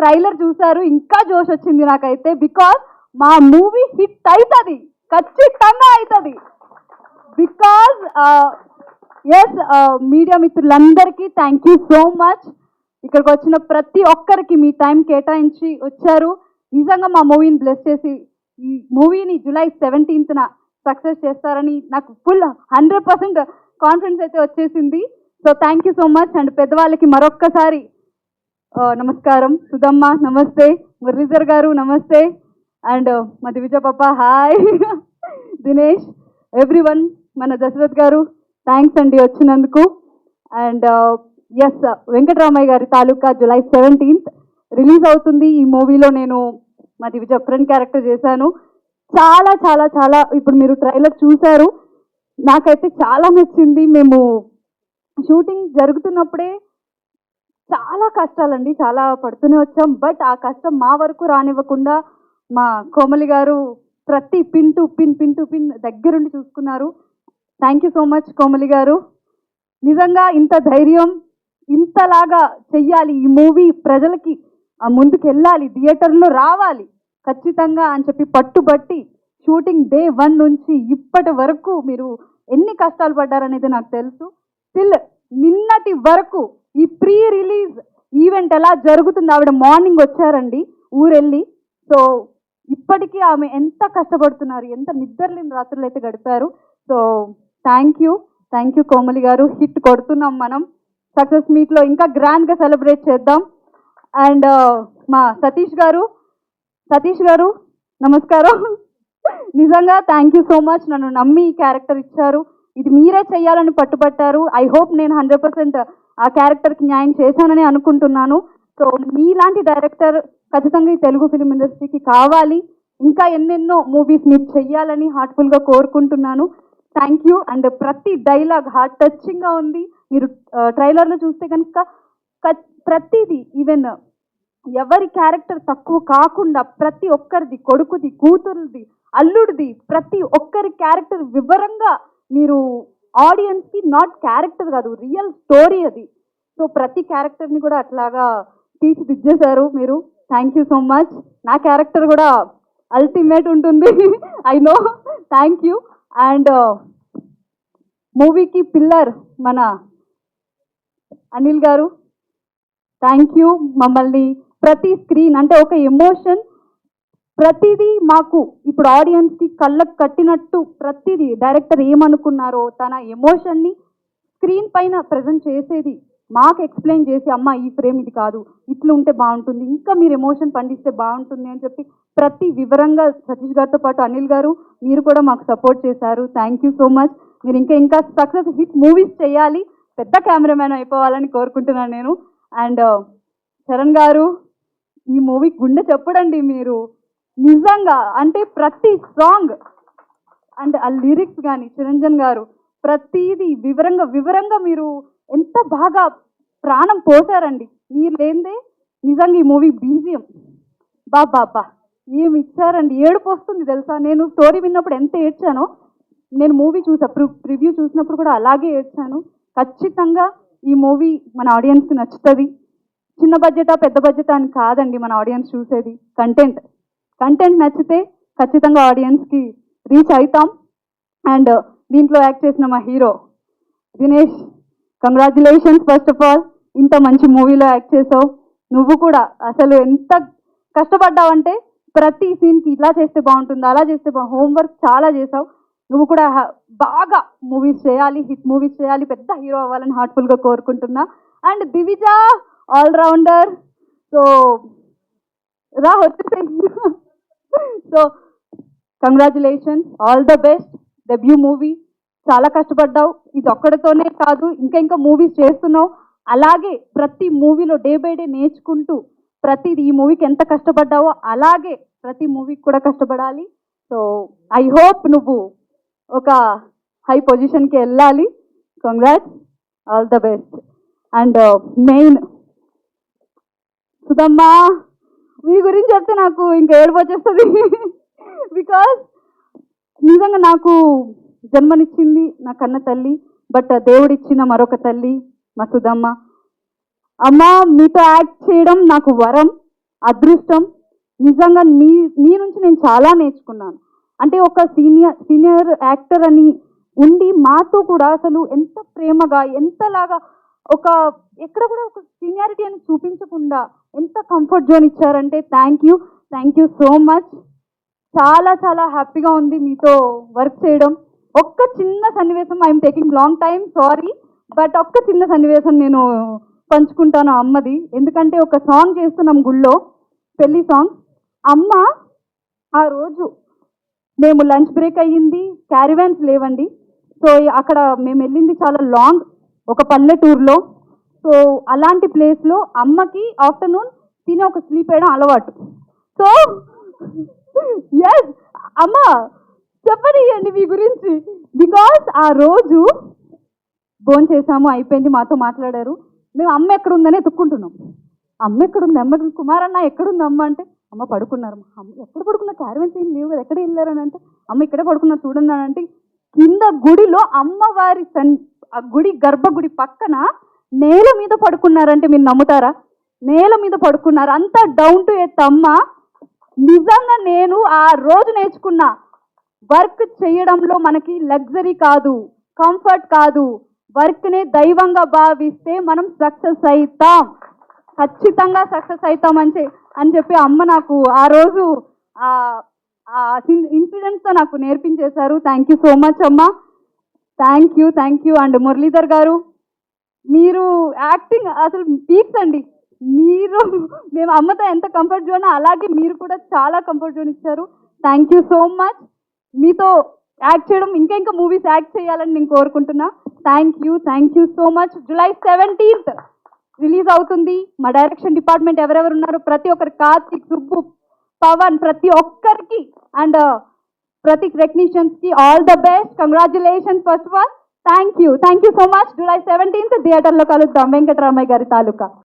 Trailer చూసారు, ఇంకా జోష్ వచ్చింది నాకైతే. బికాస్ మా మూవీ హిట్ అవుతుంది, ఖచ్చితంగా అవుతుంది. బికాస్ ఎస్, మీడియా మిత్రులందరికీ థ్యాంక్ యూ సో మచ్. ఇక్కడికి వచ్చిన ప్రతి ఒక్కరికి మీ టైం కేటాయించి వచ్చారు. నిజంగా మా మూవీని బ్లెస్ చేసి ఈ మూవీని జూలై 17న సక్సెస్ చేస్తారని నాకు ఫుల్ 100% కాన్ఫిడెన్స్ అయితే వచ్చేసింది. So thank you so much. And పెద్దవాళ్ళకి మరొక్కసారి నమస్కారం. సుధమ్మ నమస్తే, మురళీధర్ గారు నమస్తే, అండ్ మా దివిజ పాప హాయ్, దినేష్, ఎవ్రీవన్, మన దశరథ్ గారు థ్యాంక్స్ అండి వచ్చినందుకు. అండ్ ఎస్, వెంకటరామయ్య గారి తాలూకా జూలై 17th రిలీజ్ అవుతుంది. ఈ మూవీలో నేను మా దివిజ ఫ్రెండ్ క్యారెక్టర్ చేశాను. చాలా చాలా చాలా ఇప్పుడు మీరు ట్రైలర్ చూశారు, నాకైతే చాలా నచ్చింది. మేము షూటింగ్ జరుగుతున్నప్పుడే చాలా కష్టాలండి, చాలా పడుతూనే వచ్చాం. బట్ ఆ కష్టం మా వరకు రానివ్వకుండా మా కోమలి గారు ప్రతి పిన్ టు పిన్ దగ్గరుండి చూసుకున్నారు. Thank you so much Komali గారు. నిజంగా ఇంత ధైర్యం, ఇంతలాగా చెయ్యాలి, ఈ మూవీ ప్రజలకి ముందుకు వెళ్ళాలి, థియేటర్లో రావాలి ఖచ్చితంగా అని చెప్పి పట్టుబట్టి షూటింగ్ డే 1 నుంచి ఇప్పటి వరకు మీరు ఎన్ని కష్టాలు పడ్డారనేది నాకు తెలుసు. స్టిల్ నిన్నటి వరకు ఈ ప్రీ రిలీజ్ ఈవెంట్ ఎలా జరుగుతుంది, ఆవిడ మార్నింగ్ వచ్చారండి ఊరెళ్ళి. సో ఇప్పటికీ ఆమె ఎంత కష్టపడుతున్నారు, ఎంత నిద్రలేని రాత్రులు అయితే గడిపారు. సో థ్యాంక్ యూ కోమలి గారు. హిట్ కొడుతున్నాం మనం, సక్సెస్ మీట్లో ఇంకా గ్రాండ్గా సెలబ్రేట్ చేద్దాం. అండ్ మా సతీష్ గారు నమస్కారం. నిజంగా థ్యాంక్ యూ సో మచ్, నన్ను నమ్మి ఈ క్యారెక్టర్ ఇచ్చారు, ఇది మీరే చెయ్యాలని పట్టుబట్టారు. ఐ హోప్ నేను 100% ఆ క్యారెక్టర్కి న్యాయం చేశానని అనుకుంటున్నాను. సో మీలాంటి డైరెక్టర్ ఖచ్చితంగా ఈ తెలుగు ఫిలిం ఇండస్ట్రీకి కావాలి. ఇంకా ఎన్నెన్నో మూవీస్ మీరు చెయ్యాలని హార్ట్ఫుల్గా కోరుకుంటున్నాను. Thank you. అండ్ ప్రతి డైలాగ్ హార్ట్ టచింగ్గా ఉంది. మీరు ట్రైలర్లో చూస్తే కనుక ప్రతిదీ, ఈవెన్ ఎవరి క్యారెక్టర్ తక్కువ కాకుండా ప్రతి ఒక్కరిది, కొడుకుది, కూతురుది, అల్లుడిది, ప్రతి ఒక్కరి క్యారెక్టర్ వివరంగా మీరు ఆడియన్స్కి, నాట్ క్యారెక్టర్ కాదు రియల్ స్టోరీ అది. సో ప్రతి క్యారెక్టర్ని కూడా అట్లాగా తీర్చిదిద్దేశారు మీరు. Thank you so much. నా క్యారెక్టర్ కూడా అల్టిమేట్ ఉంటుంది, I know. Thank you. And మూవీకి పిల్లర్ మన అనిల్ గారు, థ్యాంక్ యూ. మమ్మల్ని ప్రతి స్క్రీన్ అంటే ఒక ఎమోషన్, ప్రతిదీ మాకు ఇప్పుడు ఆడియన్స్కి కళ్ళకు కట్టినట్టు ప్రతిదీ డైరెక్టర్ ఏమనుకున్నారో తన ఎమోషన్ని స్క్రీన్ పైన ప్రజెంట్ చేసేది మాకు ఎక్స్ప్లెయిన్ చేసి, అమ్మ ఈ ఫ్రేమ్ ఇది కాదు, ఇట్లా ఉంటే బాగుంటుంది, ఇంకా మీరు ఎమోషన్ పండిస్తే బాగుంటుంది అని చెప్పి ప్రతి వివరంగా సతీష్ గారితో పాటు అనిల్ గారు మీరు కూడా మాకు సపోర్ట్ చేశారు. Thank you so much. మీరు ఇంకా సక్సెస్ హిట్ మూవీస్ చేయాలి, పెద్ద కెమెరామ్యాన్ అయిపోవాలని కోరుకుంటున్నాను నేను. అండ్ చరణ్ గారు, ఈ మూవీ గుండె చెప్పడండి మీరు. నిజంగా అంటే ప్రతి సాంగ్ అండ్ ఆ లిరిక్స్ కానీ చిరంజన్ గారు ప్రతిదీ వివరంగా మీరు ఎంత బాగా ప్రాణం పోసారండి. మీరు లేదే నిజంగా ఈ మూవీ బీజియం బాబా ఏమి ఇచ్చారండి. ఏడుపు వస్తుంది తెలుసా. నేను స్టోరీ విన్నప్పుడు ఎంత ఏడ్చానో, నేను మూవీ ప్రివ్యూ చూసినప్పుడు కూడా అలాగే ఏడ్చాను. ఖచ్చితంగా ఈ మూవీ మన ఆడియన్స్కి నచ్చుతుంది. చిన్న బడ్జెటా పెద్ద బడ్జెటా అని కాదండి మన ఆడియన్స్ చూసేది, కంటెంట్ నచ్చితే ఖచ్చితంగా ఆడియన్స్కి రీచ్ అవుతాం. అండ్ దీంట్లో యాక్ట్ చేసిన మా hero Dinesh, congratulations first of all. ఇంత మంచి మూవీలో యాక్ట్ చేసావు. నువ్వు కూడా అసలు ఎంత కష్టపడ్డావంటే ప్రతి సీన్కి ఇలా చేస్తే బాగుంటుంది, అలా చేస్తే హోంవర్క్ చాలా చేసావు. నువ్వు కూడా బాగా మూవీస్ చేయాలి, హిట్ మూవీస్ చేయాలి, పెద్ద హీరో అవ్వాలని హార్ట్ఫుల్గా కోరుకుంటున్నా. అండ్ దివిజ ఆల్రౌండర్, సో వచ్చేసి so congratulations, all the best. Debut movie చాలా కష్టపడ్డావు, ఇది ఒక్కడితోనే కాదు ఇంకా మూవీస్ చేస్తున్నావు. అలాగే ప్రతి మూవీలో డే బై డే నేర్చుకుంటూ ప్రతిది ఈ మూవీకి ఎంత కష్టపడ్డావో అలాగే ప్రతి మూవీకి కూడా కష్టపడాలి. సో ఐ హోప్ నువ్వు ఒక హై పొజిషన్కి వెళ్ళాలి. Congrats, all the best. And main Sudhamma, మీ గురించి చెప్తే నాకు ఇంకా ఏడుపు వచ్చేస్తుంది. బికాస్ నిజంగా నాకు జన్మనిచ్చింది నా కన్న తల్లి, బట్ దేవుడిచ్చిన మరొక తల్లి మా సుధమ్మ. అమ్మ మీతో యాక్ట్ చేయడం నాకు వరం. అదృష్టం. నిజంగా మీ నుంచి నేను చాలా నేర్చుకున్నాను. అంటే ఒక సీనియర్ యాక్టర్ అని ఉండి మాతో కూడా అసలు ఎంత ప్రేమగా ఎంతలాగా ఒక ఎక్కడ కూడా ఒక సీనియారిటీ అని చూపించకుండా ఎంత కంఫర్ట్ జోన్ ఇచ్చారంటే థ్యాంక్ యూ సో మచ్. చాలా చాలా హ్యాపీగా ఉంది మీతో వర్క్ చేయడం. ఒక్క చిన్న సన్నివేశం, I'm taking long time, sorry, but ఒక్క చిన్న సన్నివేశం నేను పంచుకుంటాను అమ్మది. ఎందుకంటే ఒక సాంగ్ చేస్తున్నాం గుళ్ళో, పెళ్లి సాంగ్. అమ్మ ఆ రోజు మేము లంచ్ బ్రేక్ అయ్యింది, క్యారివాన్స్ లేవండి. సో అక్కడ మేము వెళ్ళింది చాలా లాంగ్, ఒక పల్లెటూరులో. సో అలాంటి ప్లేస్లో అమ్మకి ఆఫ్టర్నూన్ తినే ఒక స్లీప్ వేయడం అలవాటు. సో ఎస్ అమ్మ చెప్పనియండి మీ గురించి. బికాస్ ఆ రోజు ఫోన్ చేసాము, అయిపోయింది, మాతో మాట్లాడారు. మేము అమ్మ ఎక్కడుందని ఎత్తుక్కుంటున్నాం. అమ్మ ఎక్కడుంది, అమ్మ కుమారన్న ఎక్కడుంది అమ్మ అంటే, అమ్మ పడుకున్నారు. అమ్మ ఎక్కడ పడుకున్నారు, క్యారవెన్స్ ఏం లేవు కదా, ఎక్కడ వెళ్ళారని అంటే, అమ్మ ఇక్కడే పడుకున్నారు చూడండి అని అంటే, కింద గుడిలో అమ్మవారి ఆ గుడి గర్భగుడి పక్కన నేల మీద పడుకున్నారంటే మీరు నమ్ముతారా? నేల మీద పడుకున్నారు. అంతా డౌన్ టు ఎర్త్ అమ్మ. నిజంగా నేను ఆ రోజు నేర్చుకున్న వర్క్ చేయడంలో మనకి లగ్జరీ కాదు, కంఫర్ట్ కాదు, వర్క్నే దైవంగా భావిస్తే మనం సక్సెస్ అవుతాం, ఖచ్చితంగా సక్సెస్ అవుతాం అని చెప్పి అమ్మ నాకు ఆ రోజు ఇన్సిడెంట్స్తో నాకు నేర్పించేశారు. థ్యాంక్ యూ సో మచ్ అమ్మ. Thank you. అండ్ మురళీధర్ గారు, మీరు యాక్టింగ్ అసలు పీక్స్ అండి. మేము అమ్మతో ఎంత కంఫర్ట్ జోన్, అలాగే మీరు కూడా చాలా కంఫర్ట్ జోన్ ఇచ్చారు. Thank you so much. మీతో యాక్ట్ చేయడం, ఇంకా మూవీస్ యాక్ట్ చేయాలని నేను కోరుకుంటున్నా. Thank you so much. July 17th release అవుతుంది. మా డైరెక్షన్ డిపార్ట్మెంట్ ఎవరెవరు ఉన్నారు, ప్రతి ఒక్కరు, కార్తిక్, సుబ్బు, పవన్, ప్రతి ఒక్కరికి అండ్ ప్రతి టెక్నీషియన్స్కి all the best. Congratulations first of all. Thank you so much. July 17th థియేటర్లో కలుద్దాం. వెంకటరామయ్య గారి తాలూకా.